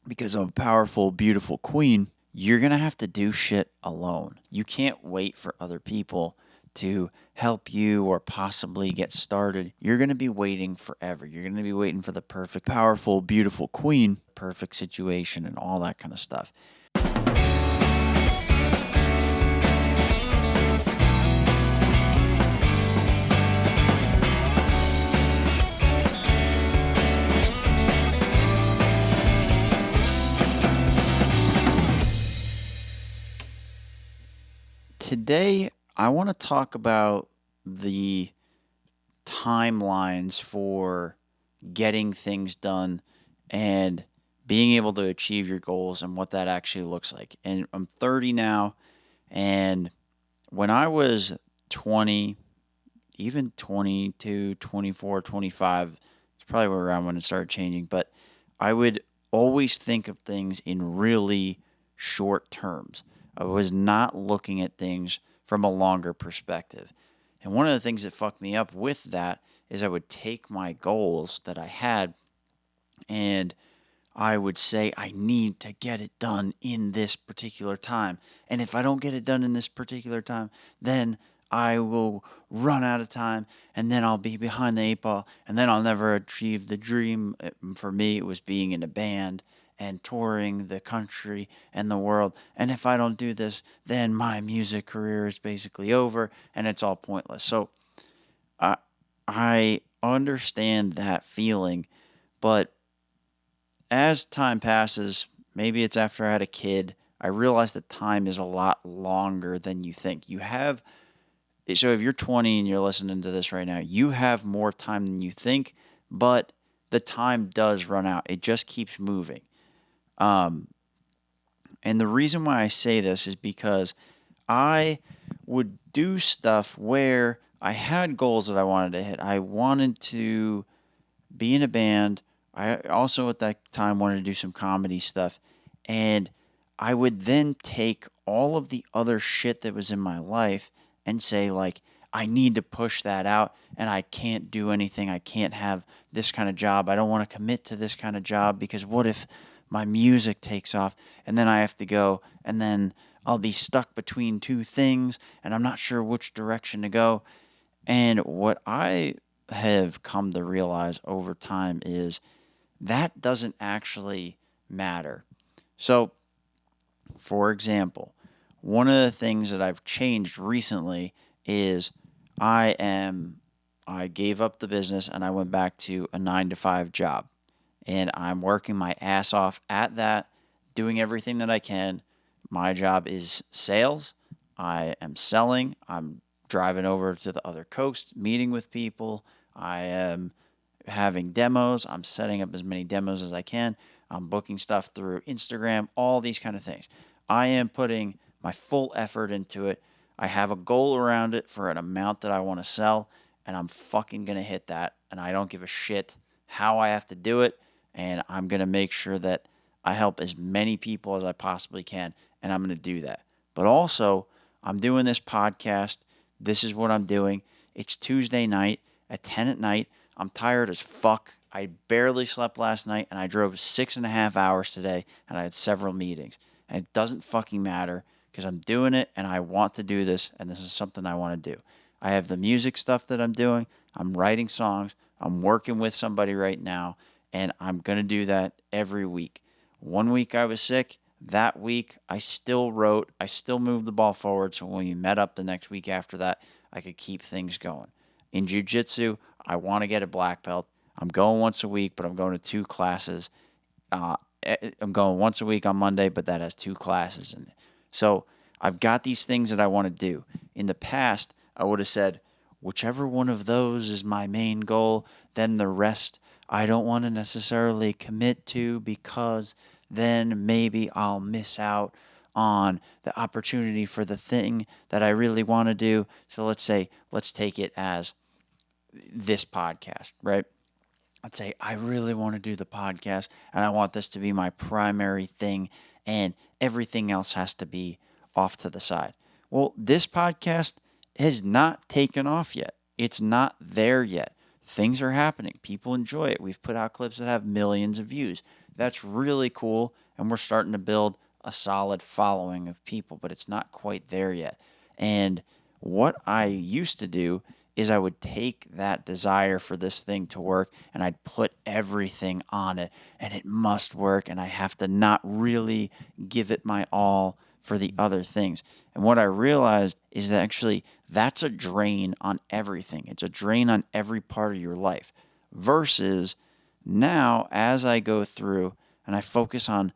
because of a powerful, beautiful queen, you're going to have to do shit alone. You can't wait for other people to help you or possibly get started. You're going to be waiting forever. You're going to be waiting for the perfect, powerful, beautiful queen, perfect situation, and all that kind of stuff. Today, I want to talk about the timelines for getting things done and being able to achieve your goals and what that actually looks like. And I'm 30 now, and when I was 20, even 22, 24, 25, it's probably around when it started changing, but I would always think of things in really short terms. I was not looking at things from a longer perspective. And one of the things that fucked me up with that is I would take my goals that I had and I would say, I need to get it done in this particular time. And if I don't get it done in this particular time, then I will run out of time and then I'll be behind the eight ball and then I'll never achieve the dream. For me, it was being in a band and touring the country and the world. And if I don't do this, then my music career is basically over and it's all pointless. So I understand that feeling, but as time passes, maybe it's after I had a kid, I realize that time is a lot longer than you think. So if you're 20 and you're listening to this right now, you have more time than you think, but the time does run out. It just keeps moving. And the reason why I say this is because I would do stuff where I had goals that I wanted to hit. I wanted to be in a band. I also at that time wanted to do some comedy stuff. And I would then take all of the other shit that was in my life and say, like, I need to push that out and I can't do anything. I can't have this kind of job. I don't want to commit to this kind of job because what if my music takes off and then I have to go and then I'll be stuck between two things and I'm not sure which direction to go. And what I have come to realize over time is that doesn't actually matter. So, for example, one of the things that I've changed recently is I gave up the business and I went back to a 9 to 5 job. And I'm working my ass off at that, doing everything that I can. My job is sales. I am selling. I'm driving over to the other coast, meeting with people. I am having demos. I'm setting up as many demos as I can. I'm booking stuff through Instagram, all these kind of things. I am putting my full effort into it. I have a goal around it for an amount that I want to sell, and I'm fucking going to hit that. And I don't give a shit how I have to do it. And I'm going to make sure that I help as many people as I possibly can. And I'm going to do that. But also, I'm doing this podcast. This is what I'm doing. It's Tuesday night at 10 at night. I'm tired as fuck. I barely slept last night, and I drove 6.5 hours today, and I had several meetings. And it doesn't fucking matter because I'm doing it, and I want to do this, and this is something I want to do. I have the music stuff that I'm doing. I'm writing songs. I'm working with somebody right now, and I'm going to do that every week. 1 week I was sick. That week I still wrote. I still moved the ball forward, so when we met up the next week after that, I could keep things going. In jiu-jitsu, I want to get a black belt. I'm going once a week, but I'm going to 2 classes. I'm going once a week on Monday, but that has 2 classes in it. So I've got these things that I want to do. In the past, I would have said, whichever one of those is my main goal, then the rest I don't want to necessarily commit to because then maybe I'll miss out on the opportunity for the thing that I really want to do. So let's take it as this podcast, right? Let's say I really want to do the podcast and I want this to be my primary thing and everything else has to be off to the side. Well, this podcast has not taken off yet. It's not there yet. Things are happening. People enjoy it. We've put out clips that have millions of views. that's really cool. And we're starting to build a solid following of people, but it's not quite there yet. And what I used to do is I would take that desire for this thing to work and I'd put everything on it and it must work and I have to not really give it my all for the other things. And what I realized is that actually that's a drain on everything. It's a drain on every part of your life versus now as I go through and I focus on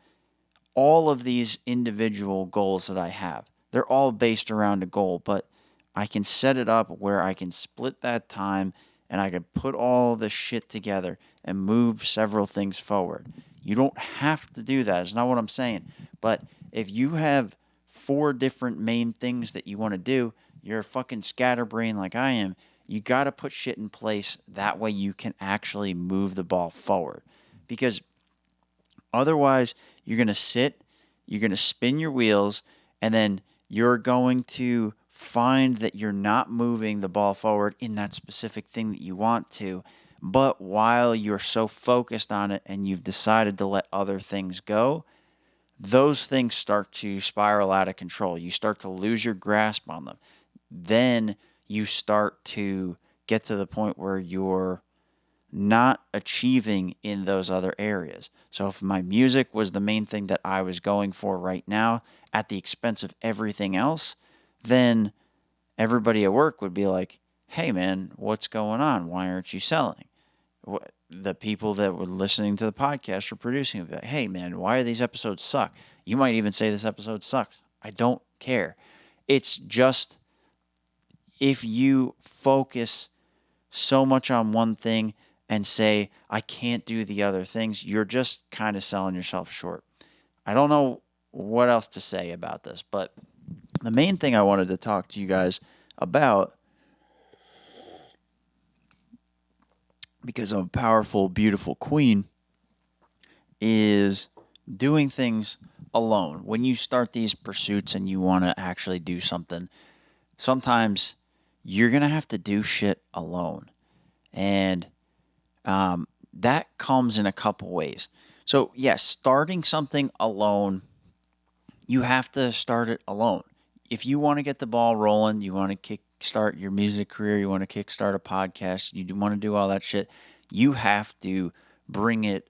all of these individual goals that I have. They're all based around a goal, but I can set it up where I can split that time and I can put all this shit together and move several things forward. You don't have to do that. It's not what I'm saying. But if you have four different main things that you want to do, you're a fucking scatterbrain like I am. You got to put shit in place. That way you can actually move the ball forward. Because otherwise, you're going to sit, you're going to spin your wheels, and then you're going to find that you're not moving the ball forward in that specific thing that you want to. But while you're so focused on it and you've decided to let other things go, those things start to spiral out of control. You start to lose your grasp on them. Then you start to get to the point where you're not achieving in those other areas. So if my music was the main thing that I was going for right now at the expense of everything else, then everybody at work would be like, hey man, what's going on? Why aren't you selling? The people that were listening to the podcast or producing would be like, hey man, why are these episodes suck? You might even say this episode sucks. I don't care. It's just if you focus so much on one thing and say, I can't do the other things, you're just kind of selling yourself short. I don't know what else to say about this, but the main thing I wanted to talk to you guys about, because I'm a powerful, beautiful queen, is doing things alone. When you start these pursuits and you want to actually do something, sometimes you're going to have to do shit alone. And that comes in a couple ways. So, yes, starting something alone, you have to start it alone. If you want to get the ball rolling, you want to kickstart your music career, you want to kickstart a podcast, you want to do all that shit, you have to bring it,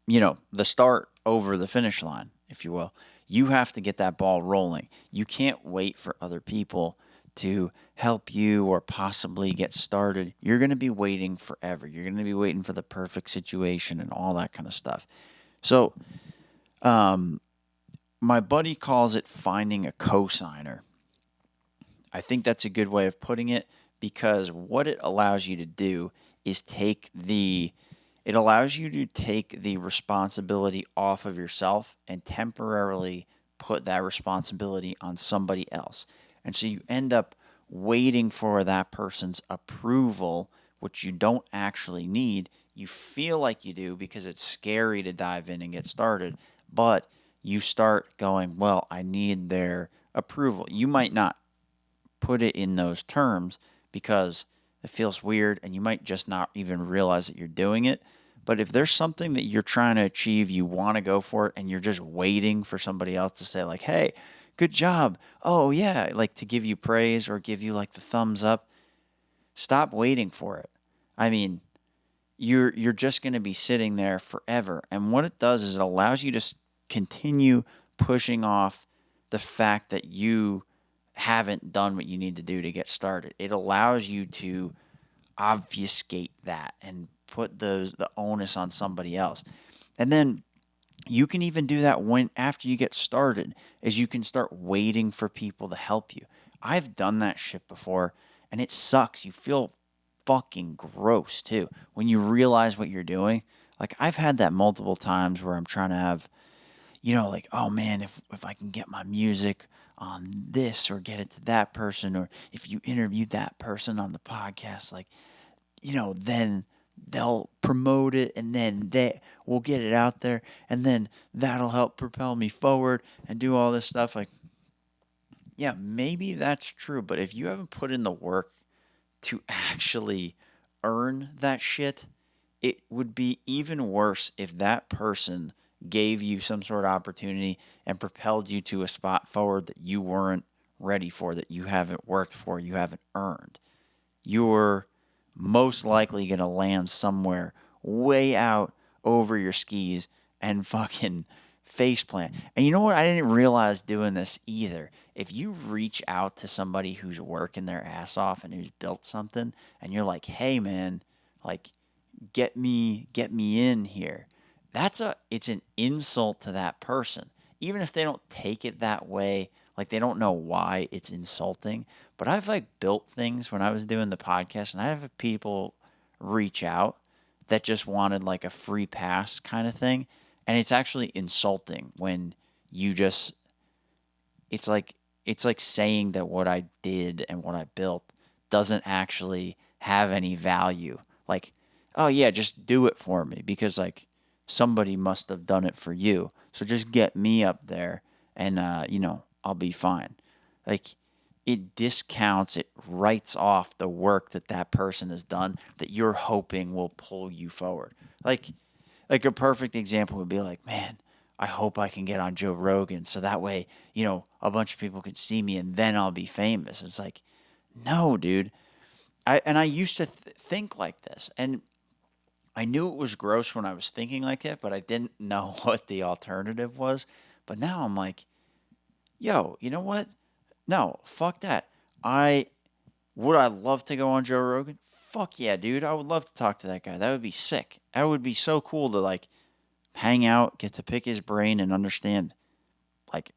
the start over the finish line, if you will. You have to get that ball rolling. You can't wait for other people to help you or possibly get started. You're going to be waiting forever. You're going to be waiting for the perfect situation and all that kind of stuff. So, my buddy calls it finding a cosigner. I think that's a good way of putting it because what it allows you to do is it allows you to take the responsibility off of yourself and temporarily put that responsibility on somebody else. And so you end up waiting for that person's approval, which you don't actually need. You feel like you do because it's scary to dive in and get started, but you start going, well, I need their approval. You might not put it in those terms because it feels weird and you might just not even realize that you're doing it. But if there's something that you're trying to achieve, you want to go for it and you're just waiting for somebody else to say like, hey, good job. Oh yeah, like to give you praise or give you like the thumbs up. Stop waiting for it. I mean, you're just going to be sitting there forever. And what it does is it allows you to continue pushing off the fact that you haven't done what you need to do to get started. It allows you to obfuscate that and put the onus on somebody else. And then you can even do that after you get started, is you can start waiting for people to help you. I've done that shit before and it sucks. You feel fucking gross too when you realize what you're doing. Like I've had that multiple times where I'm trying to have, like, oh man, if I can get my music on this or get it to that person, or if you interview that person on the podcast, like, then they'll promote it and then they will get it out there and then that'll help propel me forward and do all this stuff. Like, yeah, maybe that's true. But if you haven't put in the work to actually earn that shit, it would be even worse if that person gave you some sort of opportunity and propelled you to a spot forward that you weren't ready for, that you haven't worked for, you haven't earned. You're most likely going to land somewhere way out over your skis and fucking face plant. And you know what? I didn't realize doing this either. If you reach out to somebody who's working their ass off and who's built something, and you're like, "Hey, man, like, get me in here." It's an insult to that person. Even if they don't take it that way, like they don't know why it's insulting. But I've like built things when I was doing the podcast, and I have people reach out that just wanted like a free pass kind of thing. And it's actually insulting when you just it's like saying that what I did and what I built doesn't actually have any value. Like, oh yeah, just do it for me because like somebody must have done it for you. So just get me up there and I'll be fine. Like it discounts, it writes off the work that that person has done that you're hoping will pull you forward. Like a perfect example would be like, man, I hope I can get on Joe Rogan so that way, a bunch of people can see me and then I'll be famous. It's like, no, dude. I used to think like this, and I knew it was gross when I was thinking like that, but I didn't know what the alternative was. But now I'm like, yo, you know what? No, fuck that. I Would I love to go on Joe Rogan? Fuck yeah, dude. I would love to talk to that guy. That would be sick. That would be so cool to like hang out, get to pick his brain and understand like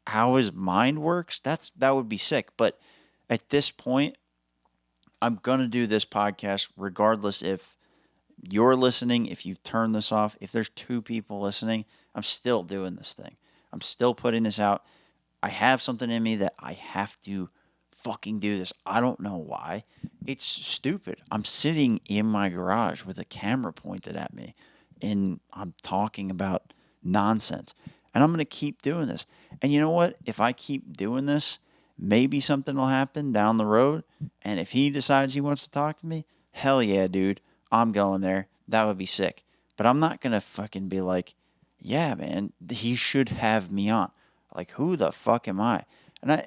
how his mind works. That would be sick. But at this point, I'm gonna do this podcast regardless if you're listening, if you've turned this off, if there's two people listening, I'm still doing this thing. I'm still putting this out. I have something in me that I have to fucking do this. I don't know why. It's stupid. I'm sitting in my garage with a camera pointed at me and I'm talking about nonsense. And I'm going to keep doing this. And you know what? If I keep doing this, maybe something will happen down the road. And if he decides he wants to talk to me, hell yeah, dude. I'm going there. That would be sick. But I'm not going to fucking be like, yeah, man, he should have me on. Like, who the fuck am I? And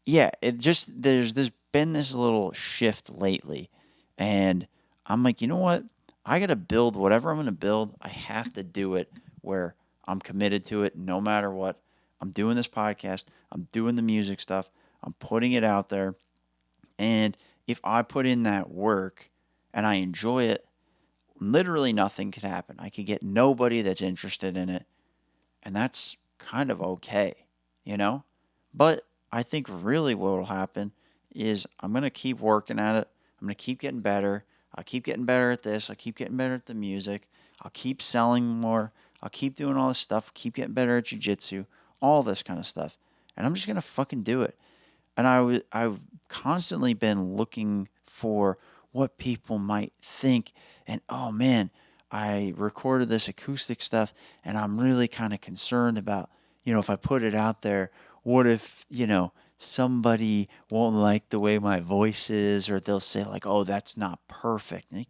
yeah, it just, there's been this little shift lately. And I'm like, you know what? I got to build whatever I'm going to build. I have to do it where I'm committed to it no matter what. I'm doing this podcast. I'm doing the music stuff. I'm putting it out there. And if I put in that work and I enjoy it, literally nothing could happen. I could get nobody that's interested in it. And that's kind of okay, you know? But I think really what will happen is I'm going to keep working at it. I'm going to keep getting better. I'll keep getting better at this. I'll keep getting better at the music. I'll keep selling more. I'll keep doing all this stuff. Keep getting better at jiu-jitsu. All this kind of stuff. And I'm just going to fucking do it. And I've constantly been looking for what people might think. And oh man, I recorded this acoustic stuff and I'm really kind of concerned about, if I put it out there, what if, somebody won't like the way my voice is, or they'll say like, oh, that's not perfect. And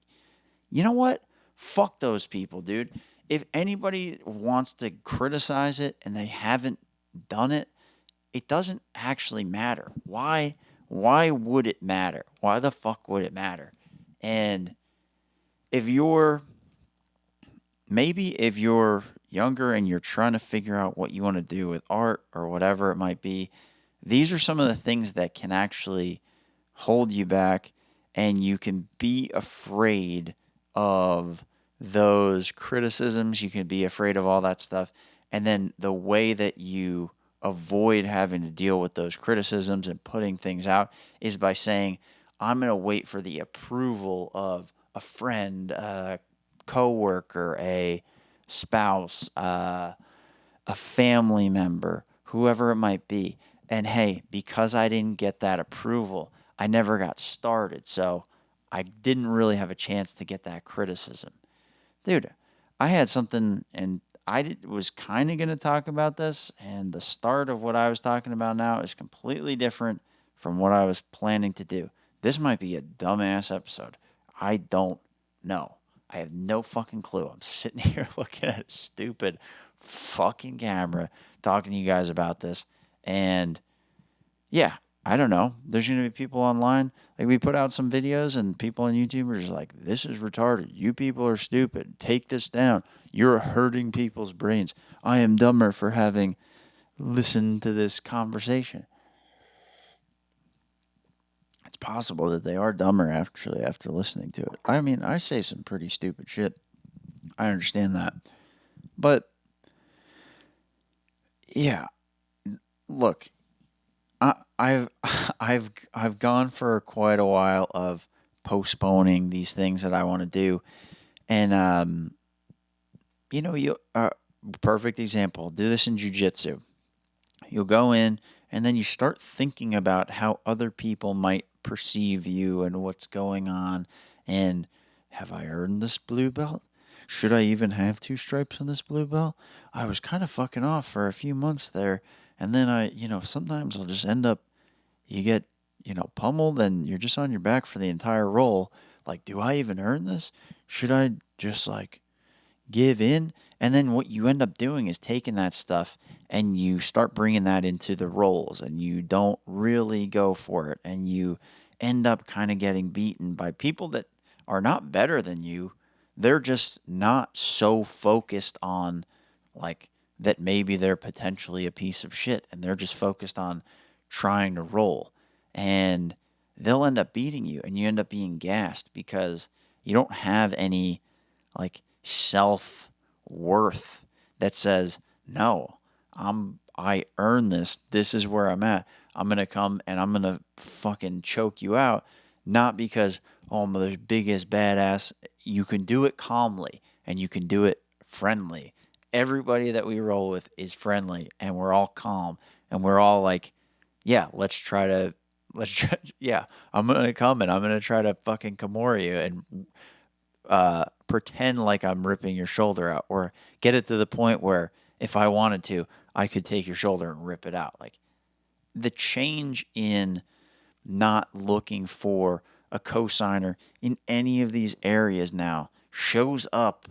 you know what? Fuck those people, dude. If anybody wants to criticize it and they haven't done it, it doesn't actually matter. Why would it matter? Why the fuck would it matter? And if you're if you're younger and you're trying to figure out what you want to do with art or whatever it might be, these are some of the things that can actually hold you back, and you can be afraid of those criticisms. You can be afraid of all that stuff. And then the way that you avoid having to deal with those criticisms and putting things out is by saying, I'm going to wait for the approval of a friend, a coworker, a spouse, a family member, whoever it might be. And hey, because I didn't get that approval, I never got started. So I didn't really have a chance to get that criticism. Dude, I had something, and was kind of going to talk about this, and the start of what I was talking about now is completely different from what I was planning to do. This might be a dumbass episode. I don't know. I have no fucking clue. I'm sitting here looking at a stupid fucking camera talking to you guys about this. And yeah, I don't know. There's going to be people online. Like, we put out some videos, and people on YouTube are just like, this is retarded. You people are stupid. Take this down. You're hurting people's brains. I am dumber for having listened to this conversation. It's possible that they are dumber actually after listening to it. I mean, I say some pretty stupid shit. I understand that. But yeah, look, I've I've gone for quite a while of postponing these things that I want to do, and you perfect example. Do this in jujitsu. You'll go in, and then you start thinking about how other people might perceive you and what's going on, and have I earned this blue belt? Should I even have 2 stripes on this blue belt? I was kind of fucking off for a few months there, and then sometimes I'll just end up, you get, pummeled, and you're just on your back for the entire roll. Like, do I even earn this? Should I just, like, give in? And then what you end up doing is taking that stuff and you start bringing that into the rolls, and you don't really go for it, and you end up kind of getting beaten by people that are not better than you. They're just not so focused on, like, that maybe they're potentially a piece of shit, and they're just focused on trying to roll, and they'll end up beating you, and you end up being gassed because you don't have any, like, self worth that says, no, I earn this. This is where I'm at. I'm gonna come and I'm gonna fucking choke you out. Not because, oh, I'm the biggest badass. You can do it calmly, and you can do it friendly. Everybody that we roll with is friendly, and we're all calm, and we're all like, yeah, yeah, I'm gonna come and I'm gonna try to fucking Kimura you and pretend like I'm ripping your shoulder out, or get it to the point where if I wanted to, I could take your shoulder and rip it out. Like, the change in not looking for a cosigner in any of these areas now shows up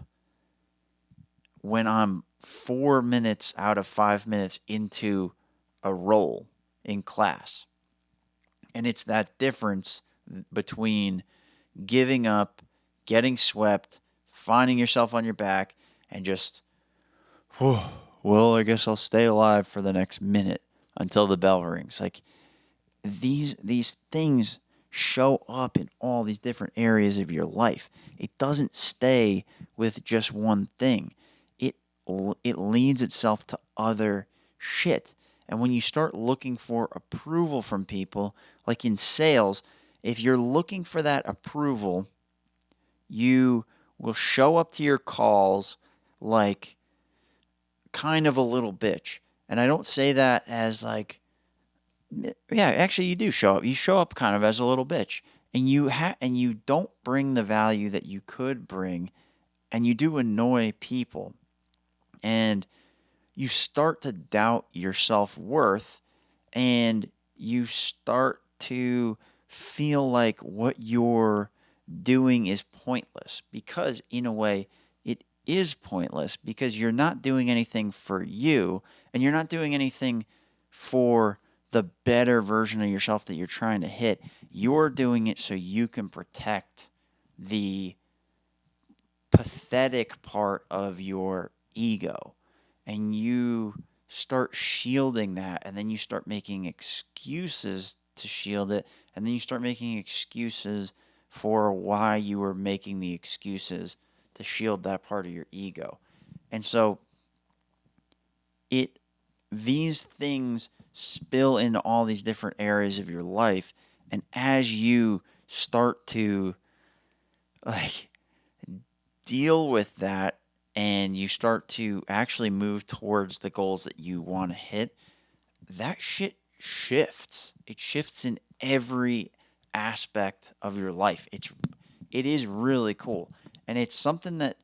when I'm 4 minutes out of 5 minutes into a role in class. And it's that difference between giving up, getting swept, finding yourself on your back, and just, well, I guess I'll stay alive for the next minute until the bell rings. Like, these things show up in all these different areas of your life. It doesn't stay with just one thing. It leads itself to other shit. And when you start looking for approval from people, like in sales, if you're looking for that approval, you will show up to your calls like kind of a little bitch. And I don't say that as like, yeah, actually you do show up. You show up kind of as a little bitch. And you don't bring the value that you could bring, and you do annoy people. And you start to doubt your self-worth, and you start to feel like what you're doing is pointless, because in a way it is pointless, because you're not doing anything for you, and you're not doing anything for the better version of yourself that you're trying to hit. You're doing it so you can protect the pathetic part of your ego, and you start shielding that, and then you start making excuses to shield it, and then you start making excuses for why you were making the excuses to shield that part of your ego. And so these things spill into all these different areas of your life, and as you start to, like, deal with that, and you start to actually move towards the goals that you want to hit, that shit shifts. It shifts in every aspect of your life. It is really cool. And it's something that,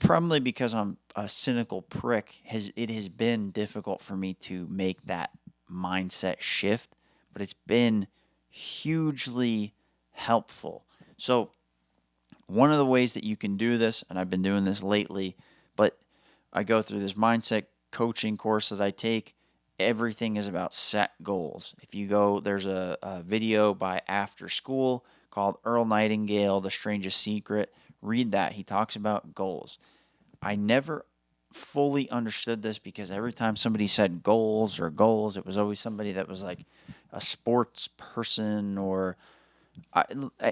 probably because I'm a cynical prick, it has been difficult for me to make that mindset shift, but it's been hugely helpful. So, one of the ways that you can do this, and I've been doing this lately, but I go through this mindset coaching course that I take. Everything is about set goals. If you go, there's a video by After School called Earl Nightingale, The Strangest Secret. Read that. He talks about goals. I never fully understood this because every time somebody said goals, it was always somebody that was like a sports person or I,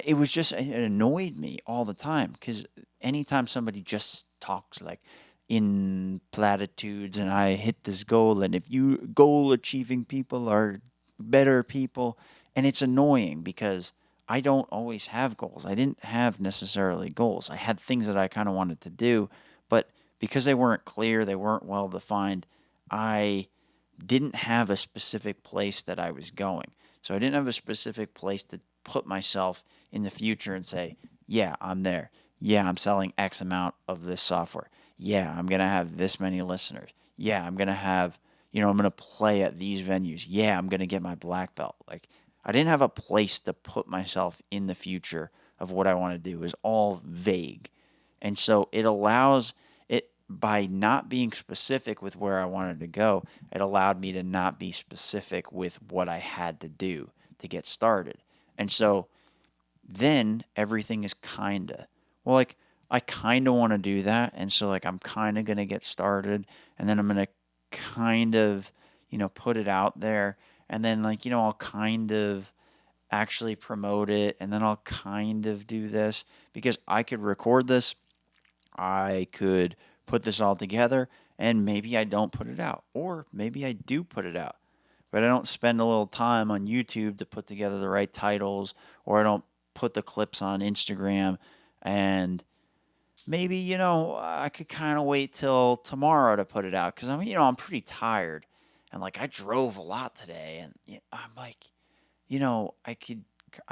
it was just it annoyed me all the time because anytime somebody just talks like in platitudes and I hit this goal and if you goal achieving people are better people and it's annoying because I don't always have goals. I didn't have necessarily goals. I had things that I kind of wanted to do, but because they weren't clear, they weren't well defined, I didn't have a specific place that I was going. So I didn't have a specific place to put myself in the future and say, yeah, I'm there. Yeah, I'm selling X amount of this software. Yeah, I'm going to have this many listeners. Yeah, I'm going to have, I'm going to play at these venues. Yeah, I'm going to get my black belt. Like, I didn't have a place to put myself in the future of what I want to do. It was all vague. And so it allows it by not being specific with where I wanted to go, it allowed me to not be specific with what I had to do to get started. And so then everything is kinda. Well, like I kinda want to do that, and so like I'm kinda gonna get started, and then I'm gonna kind of, put it out there, and then like I'll kind of actually promote it, and then I'll kind of do this because I could record this, I could put this all together, and maybe I don't put it out, or maybe I do put it out but I don't spend a little time on YouTube to put together the right titles, or I don't put the clips on Instagram. And maybe, I could kind of wait till tomorrow to put it out because I'm pretty tired. And like I drove a lot today, and I'm like, I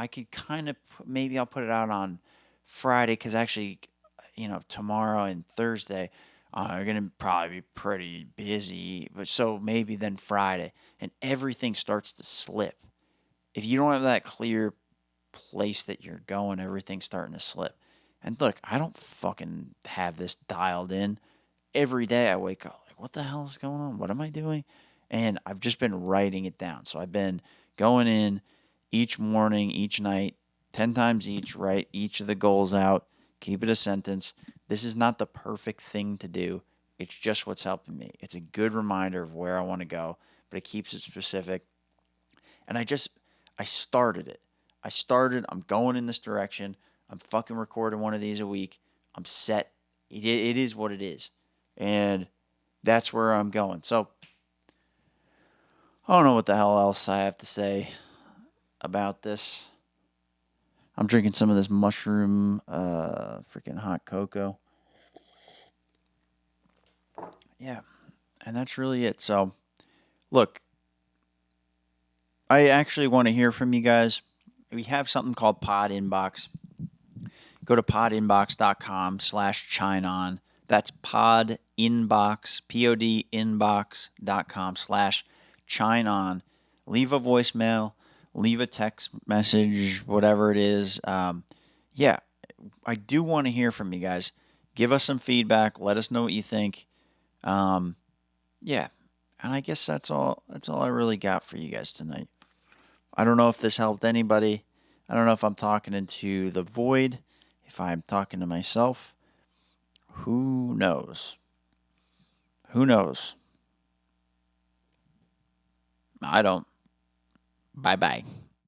could kind of maybe I'll put it out on Friday because actually, tomorrow and Thursday are going to probably be pretty busy. But so maybe then Friday, and everything starts to slip. If you don't have that clear place that you're going, everything's starting to slip. And look, I don't fucking have this dialed in. Every day I wake up like, what the hell is going on? What am I doing? And I've just been writing it down. So I've been going in each morning, each night, 10 times each, write each of the goals out, keep it a sentence. This is not the perfect thing to do. It's just what's helping me. It's a good reminder of where I want to go, but it keeps it specific. And I started it. I'm going in this direction. I'm fucking recording one of these a week. I'm set. It is what it is. And that's where I'm going. So I don't know what the hell else I have to say about this. I'm drinking some of this mushroom freaking hot cocoa. Yeah. And that's really it. So look, I actually want to hear from you guys. We have something called Pod Inbox. Go to podinbox.com/chineon. That's podinbox, podinbox.com/chineon. Leave a voicemail, leave a text message, whatever it is. Yeah, I do want to hear from you guys. Give us some feedback. Let us know what you think. Yeah, and I guess that's all. That's all I really got for you guys tonight. I don't know if this helped anybody. I don't know if I'm talking into the void, if I'm talking to myself. Who knows? Who knows? I don't. Bye bye.